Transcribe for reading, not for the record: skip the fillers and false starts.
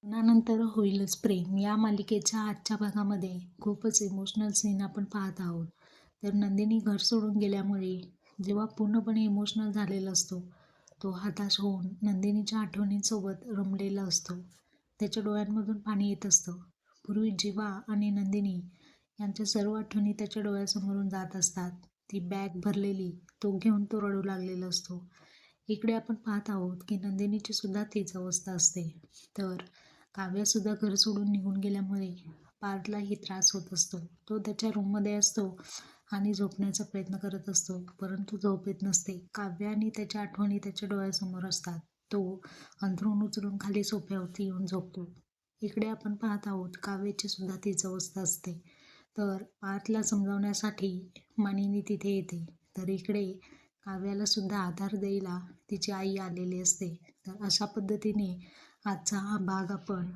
लग्नानंतर होईलच प्रेम या मालिकेच्या आजच्या भागामध्ये खूपच इमोशनल सीन आपण पाहत आहोत. तर नंदिनी घर सोडून गेल्यामुळे जेव्हा पूर्णपणे इमोशनल झालेला असतो, तो हताश होऊन नंदिनीच्या आठवणींसोबत रमलेला असतो. त्याच्या डोळ्यांमधून पाणी येत असतं. पूर्वी जीवा आणि नंदिनी यांच्या सर्व आठवणी त्याच्या डोळ्यासमोरून जात असतात. ती बॅग भरलेली तो घेऊन तो रडू लागलेला असतो. इकडे आपण पाहत आहोत की नंदिनीची सुद्धा तीच अवस्था असते. तर काव्यसुद्धा घर सोडून निघून गेल्यामुळे पार्थलाही त्रास होत असतो. तो त्याच्या रूममध्ये असतो आणि झोपण्याचा प्रयत्न करत असतो, परंतु झोप येत नसते. काव्य आणि त्याच्या आठवणी त्याच्या डोळ्यासमोर असतात. तो अंथरूण उचलून खाली सोफ्यावरती येऊन झोपतो. इकडे आपण पाहत आहोत काव्याची सुद्धा तीच अवस्था असते. तर पार्थला समजावण्यासाठी मानिनी तिथे येते. तर इकडे काव्याला सुद्धा आधार द्यायला तिची आई आलेली असते. तर अशा पद्धतीने आजचा हा भाग आपण